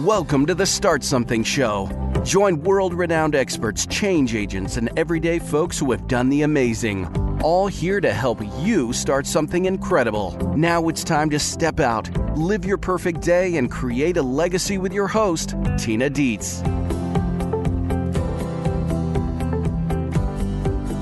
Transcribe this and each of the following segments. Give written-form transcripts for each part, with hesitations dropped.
Welcome to the Start Something Show. Join world-renowned experts, change agents, and everyday folks who have done the amazing. All here to help you start something incredible. Now it's time to step out, live your perfect day, and create a legacy with your host, Tina Dietz.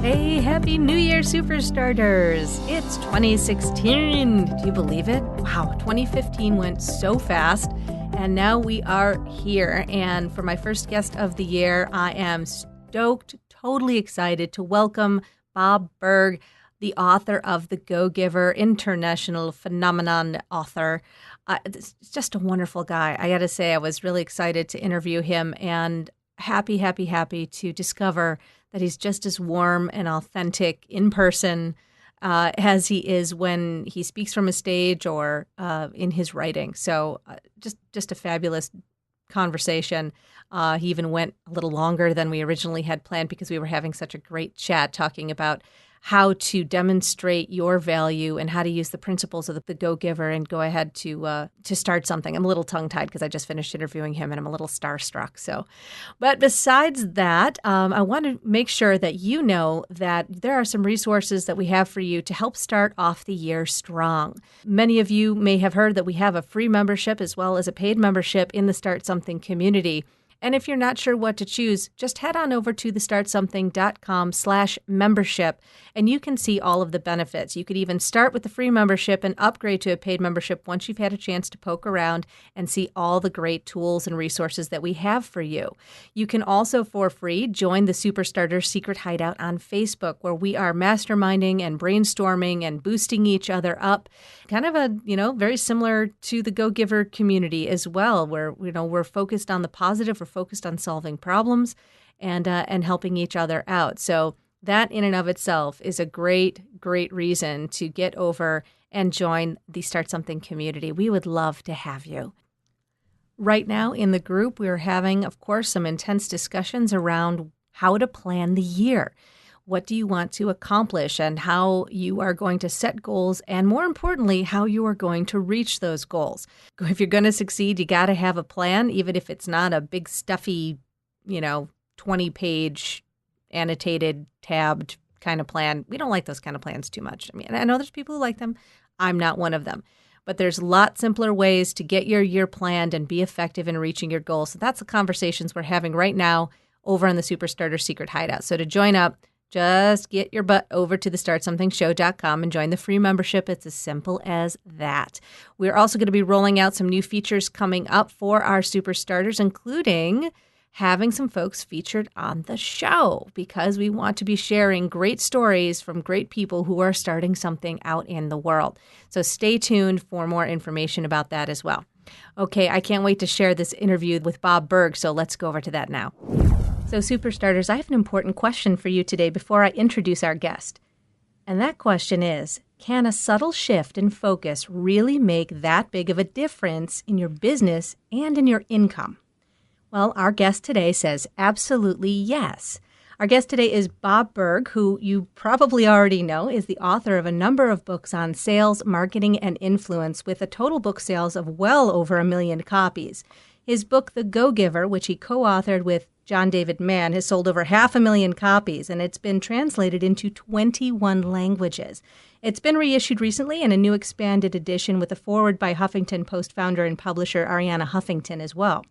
Hey, Happy New Year, Superstarters! It's 2016. Do you believe it? Wow, 2015 went so fast, and now we are here. And for my first guest of the year, I am stoked, totally excited to welcome Bob Burg, the author of The Go-Giver, international phenomenon author. It's just a wonderful guy. I got to say, I was really excited to interview him and happy to discover that he's just as warm and authentic in person as he is when he speaks from a stage or in his writing. So just a fabulous conversation. He even went a little longer than we originally had planned because we were having such a great chat talking about how to demonstrate your value and how to use the principles of the Go-Giver and go ahead to start something. I'm a little tongue-tied because I just finished interviewing him and I'm a little starstruck. But besides that, I want to make sure that you know that there are some resources that we have for you to help start off the year strong. Many of you may have heard that we have a free membership as well as a paid membership in the Start Something community. And if you're not sure what to choose, just head on over to thestartsomething.com/membership and you can see all of the benefits. You could even start with the free membership and upgrade to a paid membership once you've had a chance to poke around and see all the great tools and resources that we have for you. You can also, for free, join the Superstarter Secret Hideout on Facebook, where we are masterminding and brainstorming and boosting each other up. Kind of very similar to the Go-Giver community as well, where, we're focused on the positive, we're focused on solving problems and helping each other out. So that in and of itself is a great reason to get over and join the Start Something community. We would love to have you. Right now in the group, we're having, of course, some intense discussions around how to plan the year. What do you want to accomplish and how you are going to set goals, and more importantly, how you are going to reach those goals. If you're going to succeed, you got to have a plan, even if it's not a big stuffy, 20-page annotated, tabbed kind of plan. We don't like those kind of plans too much. I mean, I know there's people who like them. I'm not one of them. But there's a lot simpler ways to get your year planned and be effective in reaching your goals. So that's the conversations we're having right now over on the Superstarter Secret Hideout. So to join up, just get your butt over to thestartsomethingshow.com and join the free membership. It's as simple as that. We're also going to be rolling out some new features coming up for our Superstarters, including having some folks featured on the show, because we want to be sharing great stories from great people who are starting something out in the world. So stay tuned for more information about that as well. Okay, I can't wait to share this interview with Bob Burg, so let's go over to that now. So Superstarters, I have an important question for you today before I introduce our guest. And that question is, can a subtle shift in focus really make that big of a difference in your business and in your income? Well, our guest today says absolutely yes. Our guest today is Bob Burg, who you probably already know is the author of a number of books on sales, marketing, and influence, with a total book sales of well over 1 million copies. His book, The Go-Giver, which he co-authored with John David Mann, has sold over 500,000 copies, and it's been translated into 21 languages. It's been reissued recently in a new expanded edition with a foreword by Huffington Post founder and publisher Arianna Huffington as well.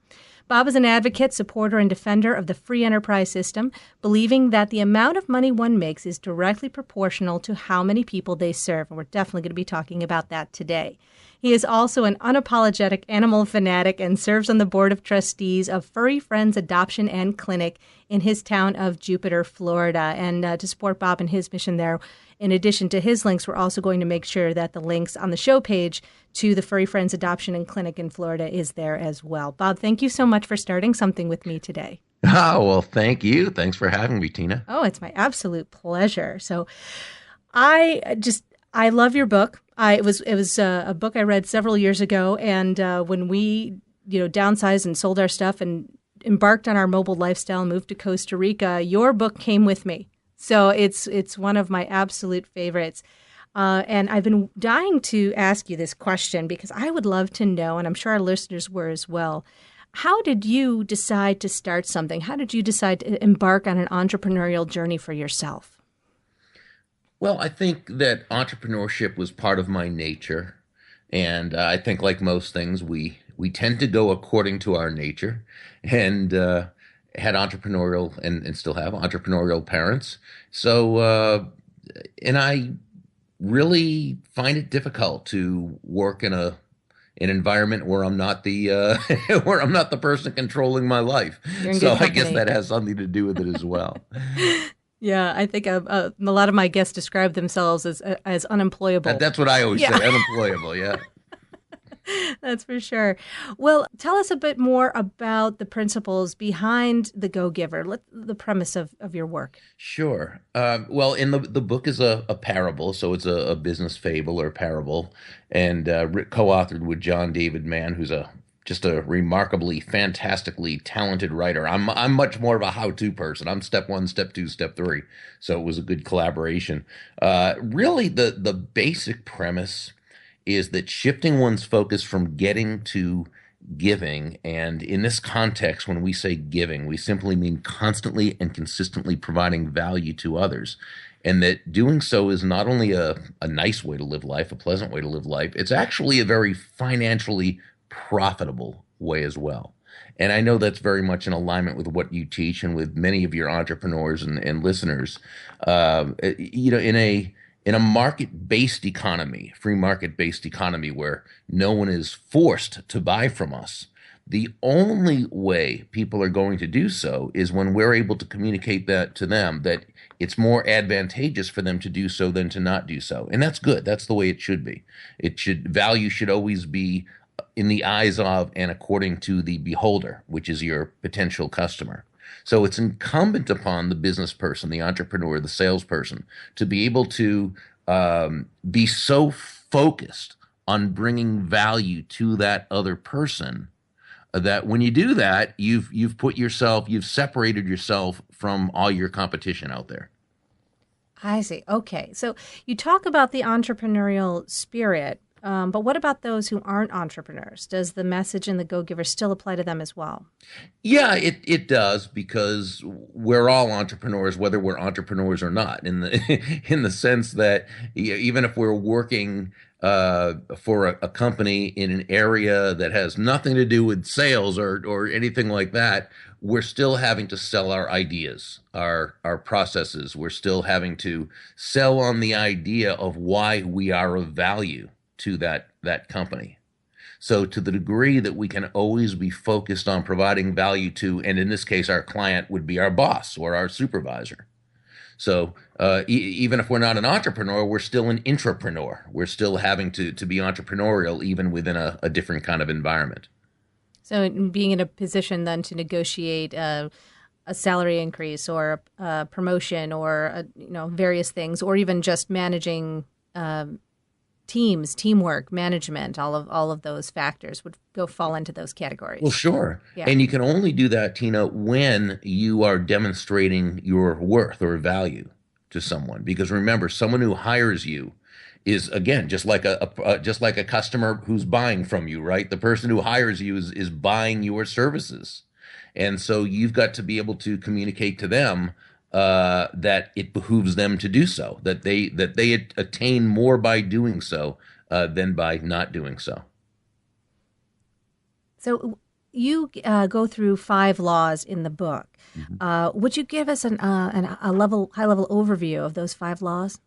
Bob is an advocate, supporter, and defender of the free enterprise system, believing that the amount of money one makes is directly proportional to how many people they serve, and we're definitely going to be talking about that today. He is also an unapologetic animal fanatic and serves on the board of trustees of Furry Friends Adoption and Clinic in his town of Jupiter, Florida. And to support Bob and his mission there, in addition to his links, we're also going to make sure that the links on the show page to the Furry Friends Adoption and Clinic in Florida is there as well. Bob, thank you so much for starting something with me today. Oh, well, thank you. Thanks for having me, Tina. Oh, it's my absolute pleasure. So I love your book. It was a book I read several years ago, and when we downsized and sold our stuff and embarked on our mobile lifestyle and moved to Costa Rica, your book came with me. So it's one of my absolute favorites. And I've been dying to ask you this question because I would love to know, and I'm sure our listeners were as well, How did you decide to start something? How did you decide to embark on an entrepreneurial journey for yourself? Well, I think that entrepreneurship was part of my nature. And I think, like most things, we tend to go according to our nature. And had entrepreneurial and still have entrepreneurial parents. So, and I really find it difficult to work in an environment where I'm not the where I'm not the person controlling my life. You're in So good I guess company. that has something to do with it as well. Yeah, I think a lot of my guests describe themselves as unemployable. That's what I always Yeah. say, unemployable. Yeah. That's for sure. Well, tell us a bit more about the principles behind the Go-Giver, the premise of your work. Sure. Well, in the book is a parable, so it's a business fable or parable, and co-authored with John David Mann, who's just a remarkably, fantastically talented writer. I'm much more of a how-to person. I'm step one, step two, step three. So it was a good collaboration. Really, the basic premise is that shifting one's focus from getting to giving, and in this context, when we say giving, we simply mean constantly and consistently providing value to others. And that doing so is not only a nice way to live life, a pleasant way to live life, it's actually a very financially profitable way as well. And I know that's very much in alignment with what you teach and with many of your entrepreneurs and listeners. In a market-based economy, free market-based economy where no one is forced to buy from us, the only way people are going to do so is when we're able to communicate that to them, that it's more advantageous for them to do so than to not do so. And that's good. That's the way it should be. Value should always be in the eyes of and according to the beholder, which is your potential customer. So it's incumbent upon the business person, the entrepreneur, the salesperson, to be able to be so focused on bringing value to that other person that when you do that, you've separated yourself from all your competition out there. I see. Okay. So you talk about the entrepreneurial spirit, but what about those who aren't entrepreneurs? Does the message in the Go-Giver still apply to them as well? Yeah, it does, because we're all entrepreneurs, whether we're entrepreneurs or not, in the in the sense that even if we're working for a company in an area that has nothing to do with sales or anything like that, we're still having to sell our ideas, our processes. We're still having to sell on the idea of why we are of value to that company. So to the degree that we can always be focused on providing value to, and in this case, our client would be our boss or our supervisor. So even if we're not an entrepreneur, we're still an intrapreneur. We're still having to be entrepreneurial, even within a different kind of environment. So being in a position then to negotiate a salary increase or a promotion or various things, or even just managing teams, teamwork, management, all of those factors would fall into those categories. Well, sure. Yeah. And you can only do that, Tina, when you are demonstrating your worth or value to someone. Because remember, someone who hires you is, again, just like a customer who's buying from you, right? The person who hires you is buying your services. And so you've got to be able to communicate to them that it behooves them to do so, that they attain more by doing so than by not doing so. So you go through 5 laws in the book. Mm-hmm. Would you give us a high level overview of those 5 laws?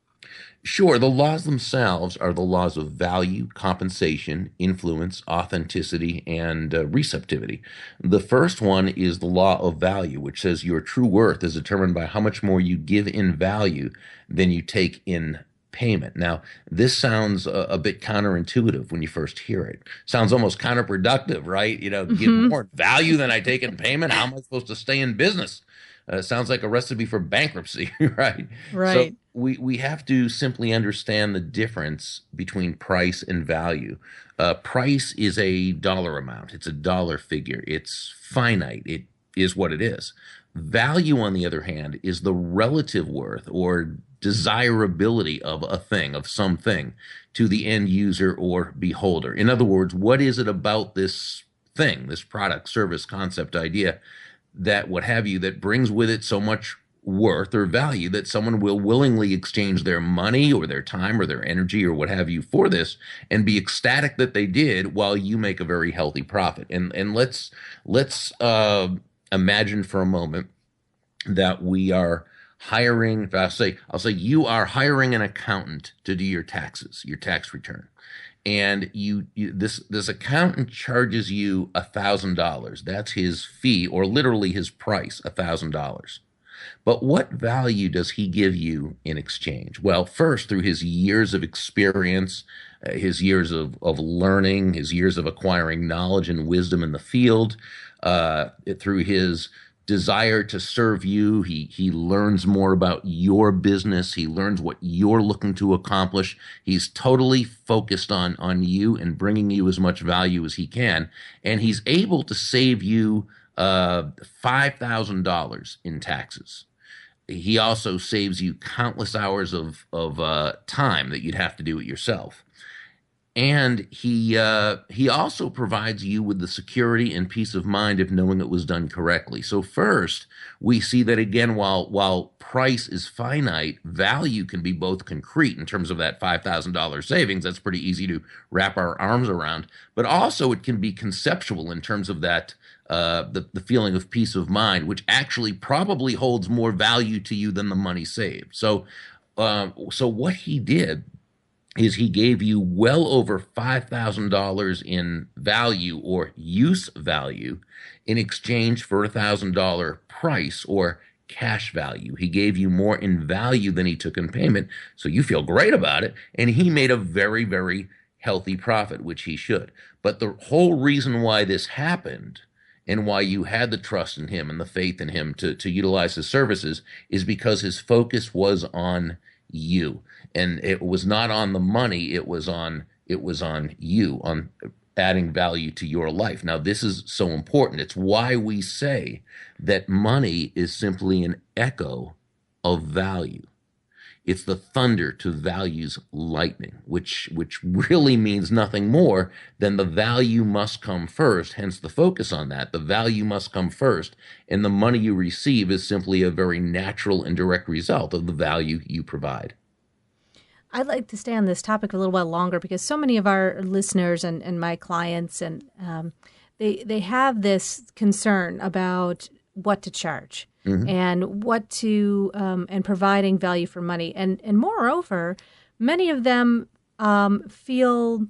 Sure. The laws themselves are the laws of value, compensation, influence, authenticity, and receptivity. The first one is the law of value, which says your true worth is determined by how much more you give in value than you take in payment. Now, this sounds a bit counterintuitive when you first hear it. Sounds almost counterproductive, right? Give more value than I take in payment. How am I supposed to stay in business? Sounds like a recipe for bankruptcy, right? Right. So we have to simply understand the difference between price and value. Price is a dollar amount. It's a dollar figure. It's finite. It is what it is. Value, on the other hand, is the relative worth or desirability of a thing, of something, to the end user or beholder. In other words, what is it about this thing, this product, service, concept, idea, that what have you, that brings with it so much worth or value that someone will willingly exchange their money or their time or their energy or what have you for this, and be ecstatic that they did, while you make a very healthy profit. And let's imagine for a moment that we are hiring. I'll say you are hiring an accountant to do your taxes, your tax return. And this accountant charges you $1,000. That's his fee, or literally his price, $1,000. But what value does he give you in exchange? Well, first, through his years of experience, his years of learning, his years of acquiring knowledge and wisdom in the field, through his desire to serve you. He learns more about your business. He learns what you're looking to accomplish. He's totally focused on you and bringing you as much value as he can. And he's able to save you $5,000 in taxes. He also saves you countless hours of time that you'd have to do it yourself. And he also provides you with the security and peace of mind of knowing it was done correctly. So first, we see that, again, while price is finite, value can be both concrete in terms of that $5,000 savings. That's pretty easy to wrap our arms around. But also it can be conceptual in terms of that the feeling of peace of mind, which actually probably holds more value to you than the money saved. So what he did is he gave you well over $5,000 in value or use value in exchange for $1,000 price or cash value. He gave you more in value than he took in payment, so you feel great about it, and he made a very, very healthy profit, which he should. But the whole reason why this happened and why you had the trust in him and the faith in him to utilize his services is because his focus was on you. And it was not on the money, it was on you, on adding value to your life. Now, this is so important. It's why we say that money is simply an echo of value. It's the thunder to value's lightning, which really means nothing more than the value must come first, hence the focus on that. The value must come first, and the money you receive is simply a very natural and direct result of the value you provide. I'd like to stay on this topic a little while longer because so many of our listeners and my clients, and they have this concern about what to charge. Mm-hmm. And what to and providing value for money, and moreover, many of them feel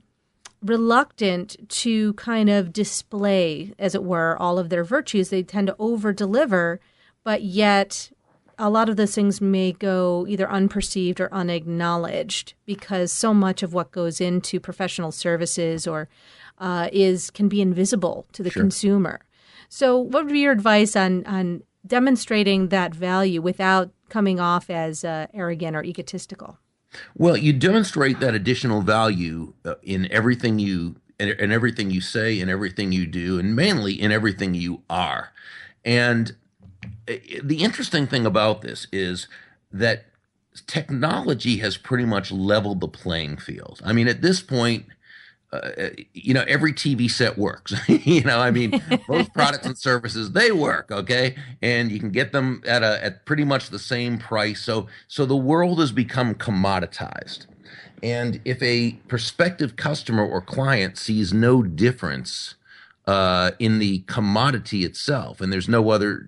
reluctant to kind of display, as it were, all of their virtues. They tend to over deliver, but yet a lot of those things may go either unperceived or unacknowledged because so much of what goes into professional services or can be invisible to the consumer. So, what would be your advice on demonstrating that value without coming off as arrogant or egotistical? Well, you demonstrate that additional value in everything you say, in everything you do, and mainly in everything you are. And the interesting thing about this is that technology has pretty much leveled the playing field. I mean, at this point, every TV set works. Most products and services, they work, okay? And you can get them at pretty much the same price. So the world has become commoditized. And if a prospective customer or client sees no difference in the commodity itself, and there's no other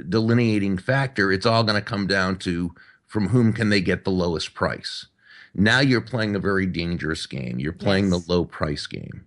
delineating factor, it's all going to come down to from whom can they get the lowest price. Now you're playing a very dangerous game. You're playing the low price game.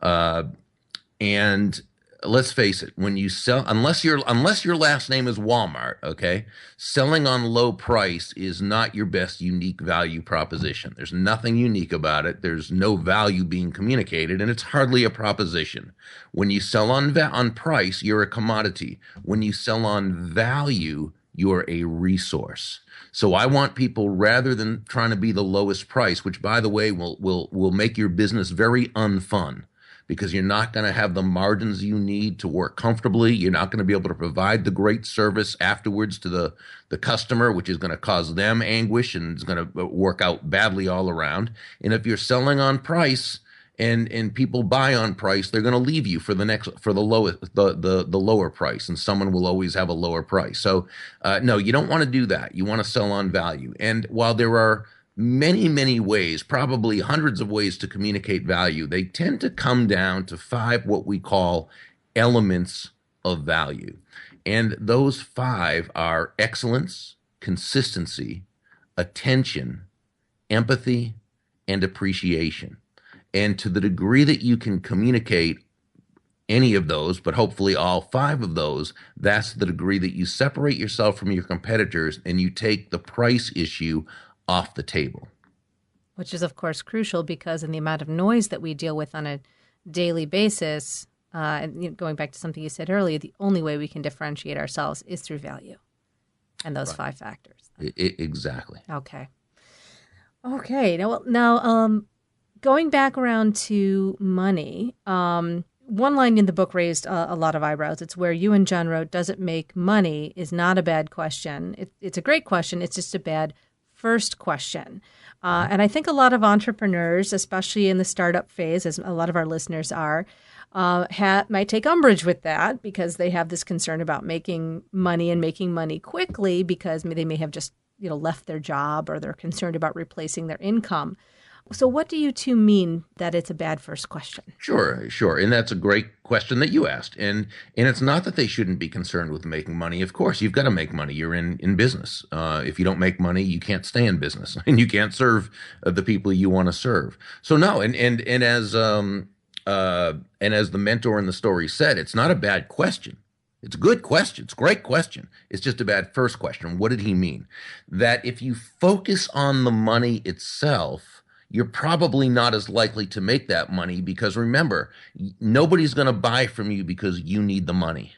And let's face it, when you sell, unless your last name is Walmart, okay, selling on low price is not your best unique value proposition. There's nothing unique about it. There's no value being communicated, and it's hardly a proposition. When you sell on price, you're a commodity. When you sell on value, you're a resource. So I want people, rather than trying to be the lowest price, which, by the way, will make your business very unfun, because you're not going to have the margins you need to work comfortably. You're not going to be able to provide the great service afterwards to the customer, which is going to cause them anguish and is going to work out badly all around. And if you're selling on price and people buy on price, they're going to leave you for the lowest, the lower price, and someone will always have a lower price. So no, you don't want to do that. You want to sell on value. And while there are many, many ways, probably hundreds of ways to communicate value, they tend to come down to 5 what we call elements of value. And those 5 are excellence, consistency, attention, empathy, and appreciation. And to the degree that you can communicate any of those, but hopefully all 5 of those, that's the degree that you separate yourself from your competitors and you take the price issue off the table. Which is, of course, crucial because in the amount of noise that we deal with on a daily basis, and going back to something you said earlier, the only way we can differentiate ourselves is through value and those 5 factors. Exactly. Okay. Now, going back around to money, one line in the book raised a lot of eyebrows. It's where you and John wrote, "Does it make money?" is not a bad question. It's a great question. It's just a bad first question. And I think a lot of entrepreneurs, especially in the startup phase, as a lot of our listeners are, might take umbrage with that because they have this concern about making money and making money quickly because they may have just left their job or they're concerned about replacing their income. So what do you two mean that it's a bad first question? Sure. And that's a great question that you asked. And it's not that they shouldn't be concerned with making money. Of course, you've got to make money. You're in business. If you don't make money, you can't stay in business and you can't serve the people you want to serve. So no, and as the mentor in the story said, it's not a bad question. It's a good question. It's a great question. It's just a bad first question. What did he mean? That if you focus on the money itself, you're probably not as likely to make that money because remember, nobody's going to buy from you because you need the money.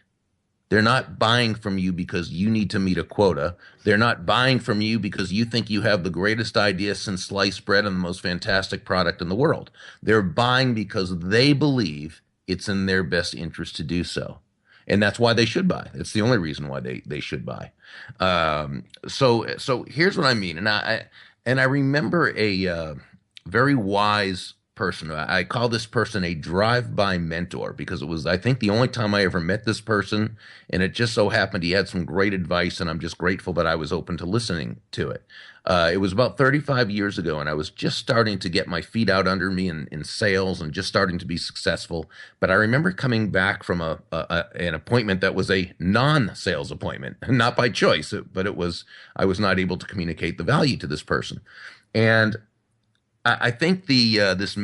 They're not buying from you because you need to meet a quota. They're not buying from you because you think you have the greatest idea since sliced bread and the most fantastic product in the world. They're buying because they believe it's in their best interest to do so. And that's why they should buy. It's the only reason why they should buy. So here's what I mean. And I remember a very wise person. I call this person a drive-by mentor because it was, I think, the only time I ever met this person. And it just so happened he had some great advice, and I'm just grateful that I was open to listening to it. It was about 35 years ago, and I was just starting to get my feet out under me in sales and just starting to be successful. But I remember coming back from an appointment that was a non-sales appointment, not by choice, but I was not able to communicate the value to this person. And I think this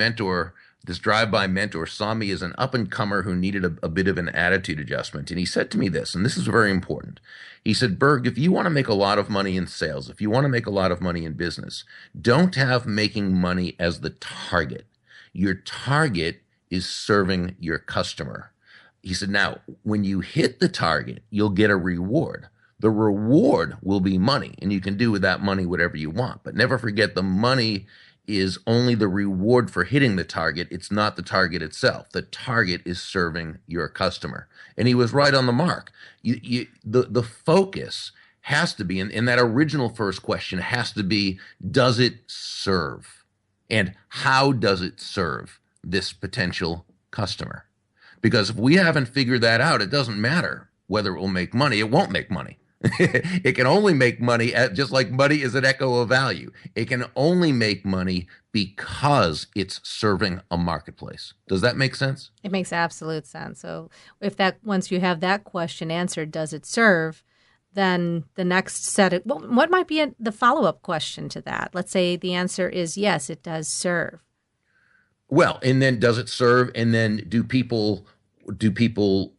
drive-by mentor saw me as an up-and-comer who needed a bit of an attitude adjustment. And he said to me this, and this is very important. He said, "Burg, if you want to make a lot of money in sales, if you want to make a lot of money in business, don't have making money as the target. Your target is serving your customer." He said, "Now, when you hit the target, you'll get a reward. The reward will be money, and you can do with that money whatever you want. But never forget the money is only the reward for hitting the target. It's not the target itself. The target is serving your customer." And he was right on the mark. The focus has to be, in that original first question, has to be, does it serve? And how does it serve this potential customer? Because if we haven't figured that out, it doesn't matter whether it will make money. It won't make money. It can only make money, just like money is an echo of value. It can only make money because it's serving a marketplace. Does that make sense? It makes absolute sense. So once you have that question answered, does it serve? Then the next set, what might be the follow-up question to that? Let's say the answer is yes, it does serve. Well, and then does it serve? And then do people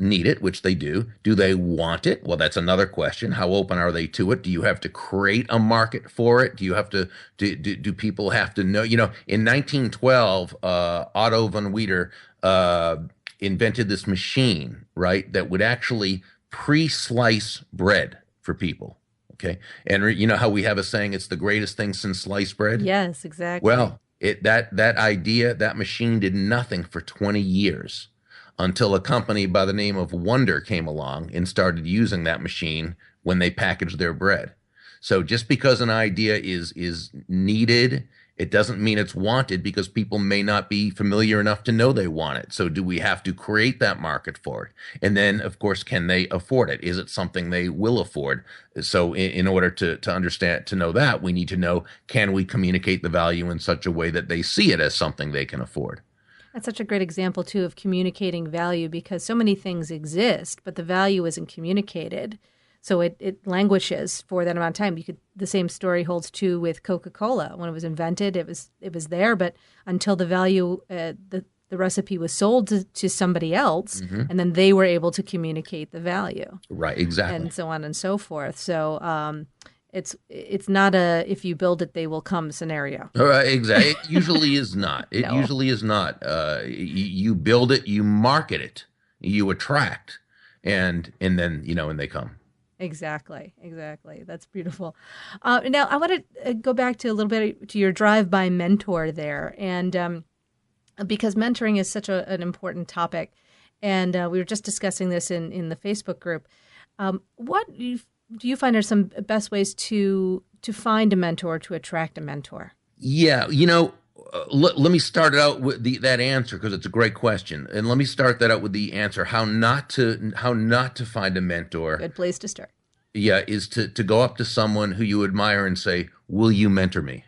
need it, which they do? Do they want it? Well, that's another question. How open are they to it? Do you have to create a market for it? Do you have to, do people have to know? In 1912, Otto von Wieder invented this machine, right, that would actually pre-slice bread for people. Okay. And you know how we have a saying, it's the greatest thing since sliced bread? Yes, exactly. Well, that idea, that machine did nothing for 20 years. Until a company by the name of Wonder came along and started using that machine when they packaged their bread. So just because an idea is needed It doesn't mean it's wanted because people may not be familiar enough to know they want it. So do we have to create that market for it? And then, of course, can they afford it? Is it something they will afford? So in order to understand, to know that, we need to know, can we communicate the value in such a way that they see it as something they can afford? That's such a great example, too, of communicating value, because so many things exist, but the value isn't communicated. So it languishes for that amount of time. The same story holds true with Coca-Cola. When it was invented, it was there, but until the value, the recipe was sold to somebody else, and then they were able to communicate the value. Right, exactly. And so on and so forth. So it's not a if you build it, they will come scenario. Exactly. It usually is not. It usually is not. You build it, you market it, you attract, and then, and they come. Exactly. That's beautiful. Now, I want to go back to a little bit to your drive-by mentor there, and because mentoring is such an important topic, and we were just discussing this in the Facebook group. What do you find are some best ways to find a mentor, to attract a mentor? Yeah, let me start it out with that answer, because it's a great question, and let me start that out with the answer how not to find a mentor. Good place to start. Yeah, is to go up to someone who you admire and say, "Will you mentor me?"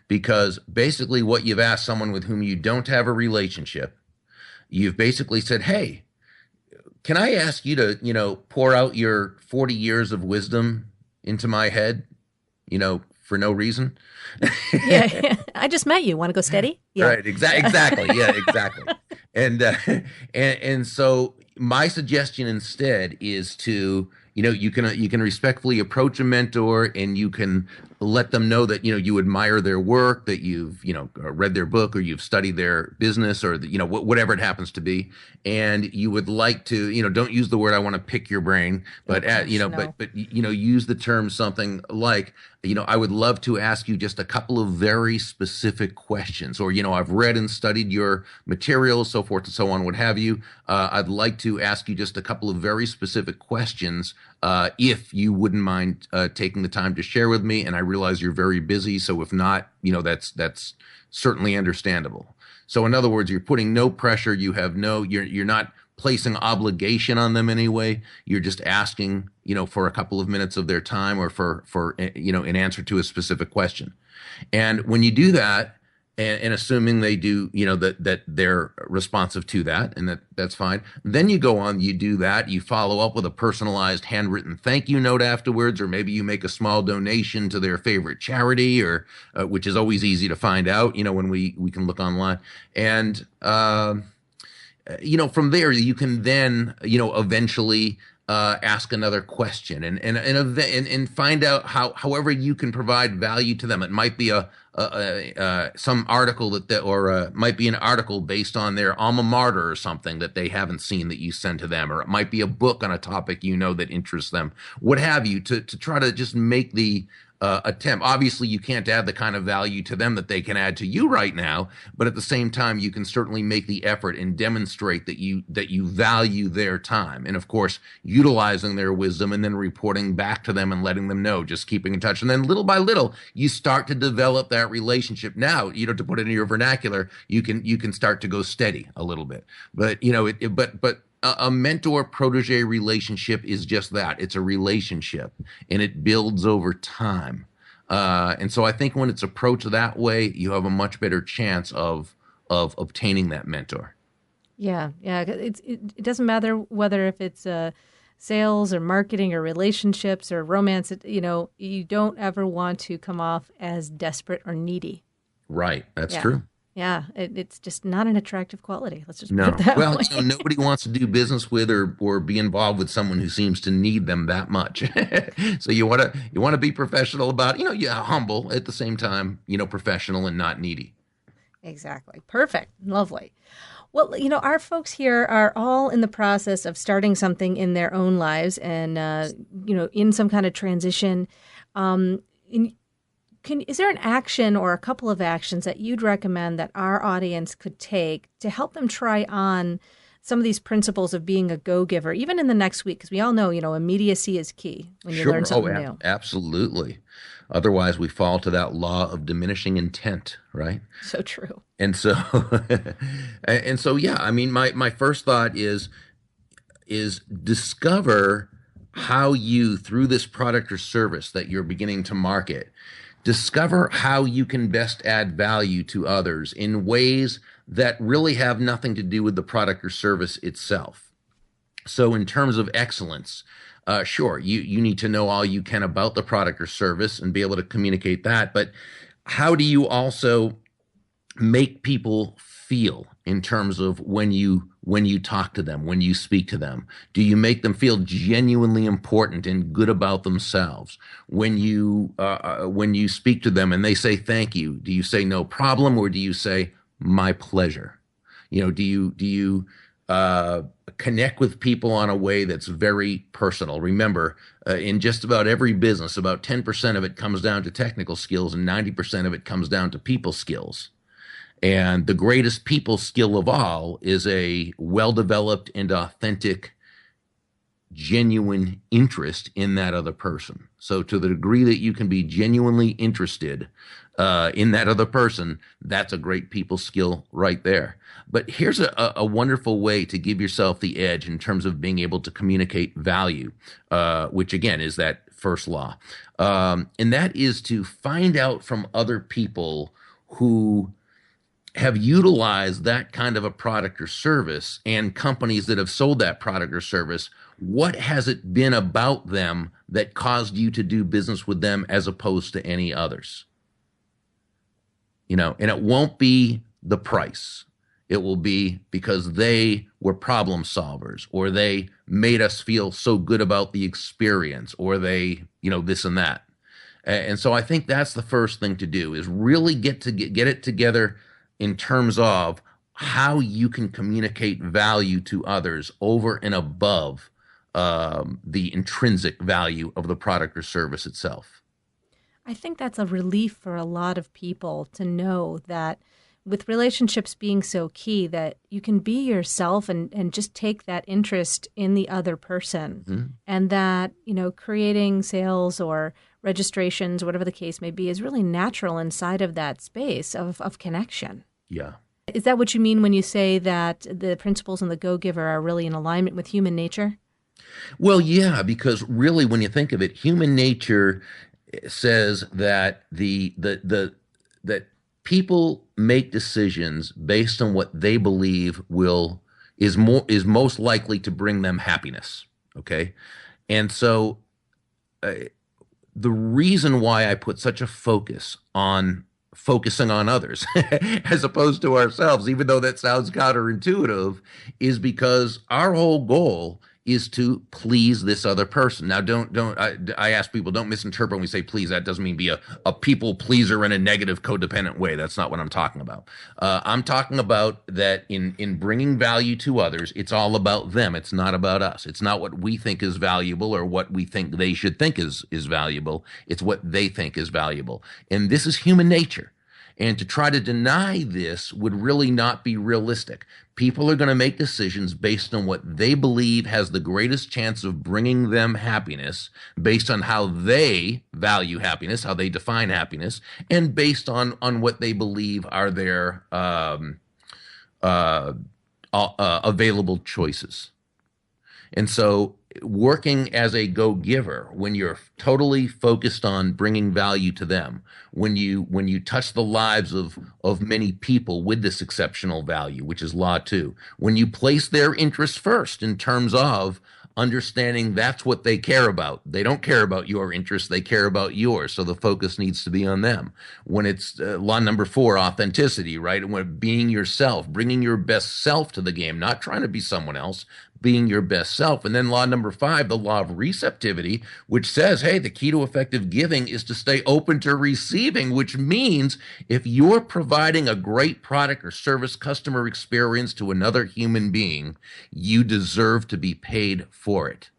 Because basically, what you've asked someone with whom you don't have a relationship, you've basically said, "Hey, can I ask you to pour out your 40 years of wisdom into my head, for no reason?" Yeah. I just met you. Want to go steady? Yeah. Right. Exactly. Yeah. Exactly. And so my suggestion instead is to, you can respectfully approach a mentor, and you can let them know that, you admire their work, that you've, read their book, or you've studied their business, or, whatever it happens to be. And you would like to, don't use the word, "I want to pick your brain," but, use the term something like, "I would love to ask you just a couple of very specific questions," or, "I've read and studied your materials," so forth and so on, what have you. "I'd like to ask you just a couple of very specific questions, if you wouldn't mind taking the time to share with me. And I realize you're very busy, so if not, that's certainly understandable." So in other words, you're putting no pressure. You're not placing obligation on them anyway. You're just asking, for a couple of minutes of their time, or for an answer to a specific question. And when you do that, and assuming they do, that they're responsive to that, and that's fine. Then you go on, you do that, you follow up with a personalized handwritten thank you note afterwards, or maybe you make a small donation to their favorite charity, or which is always easy to find out, when we can look online. And from there you can then, eventually ask another question, and find out however you can provide value to them. It might be some article or might be an article based on their alma mater or something that they haven't seen that you send to them, or it might be a book on a topic that interests them, what have you, to try to just make the attempt. Obviously, you can't add the kind of value to them that they can add to you right now, but at the same time, you can certainly make the effort and demonstrate that you value their time, and of course, utilizing their wisdom, and then reporting back to them and letting them know, just keeping in touch, and then little by little, you start to develop that relationship. Now, to put it in your vernacular, you can start to go steady a little bit, but a mentor-protege relationship is just that. It's a relationship, and it builds over time. And so I think when it's approached that way, you have a much better chance of obtaining that mentor. Yeah. It doesn't matter whether if it's sales or marketing or relationships or romance. You don't ever want to come off as desperate or needy. Right. That's true. Yeah, it's just not an attractive quality. Let's just put No. it that Well, way. nobody wants to do business with or be involved with someone who seems to need them that much. So you want to be professional about, humble at the same time, professional and not needy. Exactly. Perfect. Lovely. Well, our folks here are all in the process of starting something in their own lives, and in some kind of transition. Is there an action or a couple of actions that you'd recommend that our audience could take to help them try on some of these principles of being a go-giver, even in the next week, because we all know, immediacy is key when you learn something new. Absolutely. Otherwise, we fall to that law of diminishing intent, right? So true. And so, yeah, I mean, my first thought is discover how you, through this product or service that you're beginning to market, discover how you can best add value to others in ways that really have nothing to do with the product or service itself. So in terms of excellence, sure, you need to know all you can about the product or service and be able to communicate that. But how do you also make people feel in terms of when you talk to them, when you speak to them? Do you make them feel genuinely important and good about themselves? When you speak to them and they say thank you, do you say no problem, or do you say my pleasure? Do you connect with people on a way that's very personal? Remember, in just about every business, about 10% of it comes down to technical skills and 90% of it comes down to people skills. And the greatest people skill of all is a well-developed and authentic, genuine interest in that other person. So to the degree that you can be genuinely interested in that other person, that's a great people skill right there. But here's a wonderful way to give yourself the edge in terms of being able to communicate value, which again is that first law. And that is to find out from other people who have utilized that kind of a product or service, and companies that have sold that product or service, what has it been about them that caused you to do business with them as opposed to any others? And it won't be the price. It will be because they were problem solvers, or they made us feel so good about the experience, or they, this and that. And so I think that's the first thing to do, is really get it together in terms of how you can communicate value to others over and above the intrinsic value of the product or service itself. I think that's a relief for a lot of people to know that with relationships being so key, that you can be yourself and just take that interest in the other person. Mm-hmm. And that, creating sales or registrations, whatever the case may be, is really natural inside of that space of connection. Yeah. Is that what you mean when you say that the principles in the Go-Giver are really in alignment with human nature? Well, yeah, because really when you think of it, human nature says that that people make decisions based on what they believe is most likely to bring them happiness. Okay. And so the reason why I put such a focus on focusing on others as opposed to ourselves, even though that sounds counterintuitive, is because our whole goal is to please this other person. Now, I ask people, don't misinterpret when we say please. That doesn't mean be a people pleaser in a negative codependent way. That's not what I'm talking about. I'm talking about that in bringing value to others, it's all about them. It's not about us. It's not what we think is valuable or what we think they should think is valuable. It's what they think is valuable. And this is human nature. And to try to deny this would really not be realistic. People are going to make decisions based on what they believe has the greatest chance of bringing them happiness, based on how they value happiness, how they define happiness, and based on what they believe are their available choices. And so working as a go-giver, when you're totally focused on bringing value to them, when you touch the lives of many people with this exceptional value, which is law 2, when you place their interests first in terms of understanding that's what they care about. They don't care about your interests, they care about yours. So the focus needs to be on them. When it's law number 4, authenticity, right? When being yourself, bringing your best self to the game, not trying to be someone else, being your best self. And then law number 5, the law of receptivity, which says, hey, the key to effective giving is to stay open to receiving, which means if you're providing a great product or service customer experience to another human being, you deserve to be paid for it.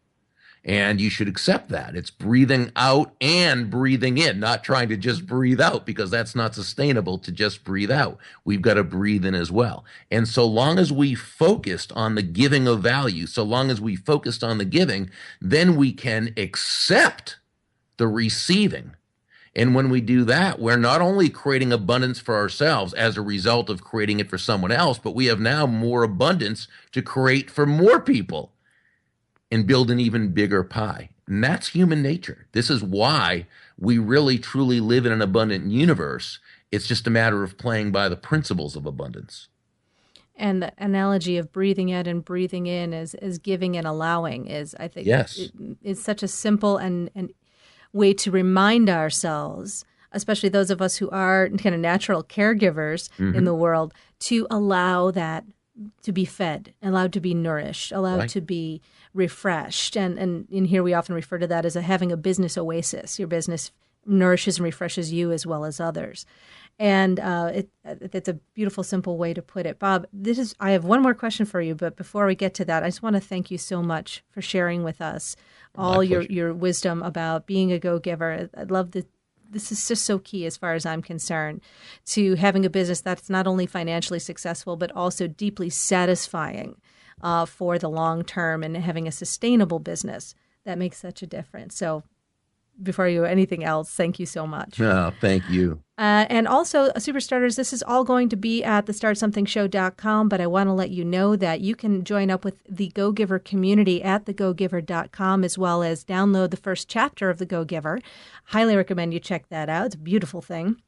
And you should accept that. It's breathing out and breathing in, not trying to just breathe out, because that's not sustainable to just breathe out. We've got to breathe in as well. And so long as we focused on the giving of value, so long as we focused on the giving, then we can accept the receiving. And when we do that, we're not only creating abundance for ourselves as a result of creating it for someone else, but we have now more abundance to create for more people and build an even bigger pie. And that's human nature. This is why we really, truly live in an abundant universe. It's just a matter of playing by the principles of abundance. And the analogy of breathing out and breathing in as giving and allowing is, I think, yes, is such a simple and way to remind ourselves, especially those of us who are kind of natural caregivers in the world, to allow that to be fed, allowed to be nourished, allowed to be refreshed. And in here we often refer to that as having a business oasis. Your business nourishes and refreshes you as well as others. And it's a beautiful, simple way to put it. Bob, I have one more question for you, but before we get to that, I just want to thank you so much for sharing with us all your wisdom about being a go-giver. I love that. This is just so key as far as I'm concerned to having a business that's not only financially successful, but also deeply satisfying for the long term, and having a sustainable business that makes such a difference. So before you do anything else, thank you so much. Oh, thank you. And also, Superstarters, this is all going to be at thestartsomething.show.com, but I want to let you know that you can join up with the Go Giver community at thegogiver.com, as well as download the first chapter of The Go Giver. Highly recommend you check that out. It's a beautiful thing.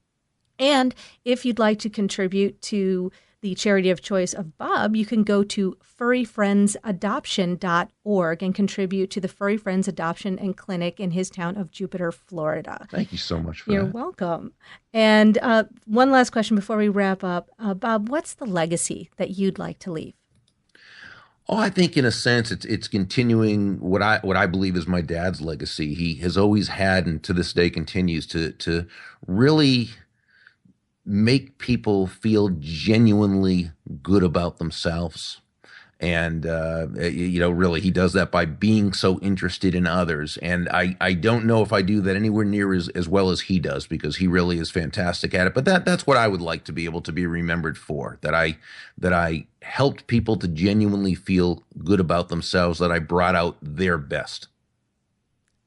And if you'd like to contribute to the charity of choice of Bob, you can go to furryfriendsadoption.org and contribute to the Furry Friends Adoption and Clinic in his town of Jupiter, Florida. Thank you so much for You're welcome. And one last question before we wrap up. Bob, what's the legacy that you'd like to leave? Oh, I think in a sense it's continuing what I believe is my dad's legacy. He has always had, and to this day continues to really make people feel genuinely good about themselves. And, really, he does that by being so interested in others. And I don't know if I do that anywhere near as well as he does, because he really is fantastic at it. But that's what I would like to be able to be remembered for, that I helped people to genuinely feel good about themselves, that I brought out their best.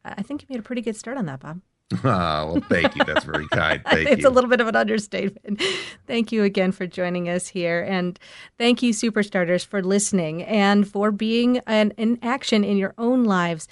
I think you made a pretty good start on that, Bob. Oh, well, thank you. That's very kind. Thank you. It's a little bit of an understatement. Thank you again for joining us here. And thank you, Superstarters, for listening and for being in action in your own lives,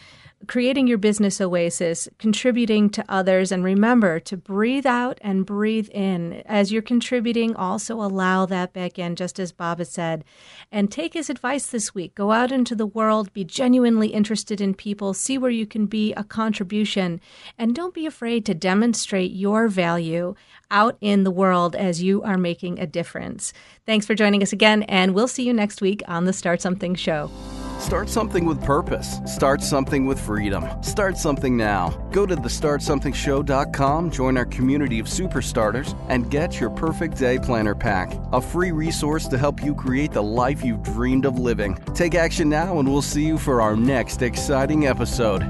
creating your business oasis, contributing to others. And remember to breathe out and breathe in. As you're contributing, also allow that back in, just as Bob has said. And take his advice this week. Go out into the world, be genuinely interested in people, see where you can be a contribution, and don't be afraid to demonstrate your value out in the world as you are making a difference. Thanks for joining us again, and we'll see you next week on the Start Something Show. Start something with purpose. Start something with freedom. Start something now. Go to thestartsomethingshow.com, join our community of superstarters, and get your perfect day planner pack, a free resource to help you create the life you've dreamed of living. Take action now, and we'll see you for our next exciting episode.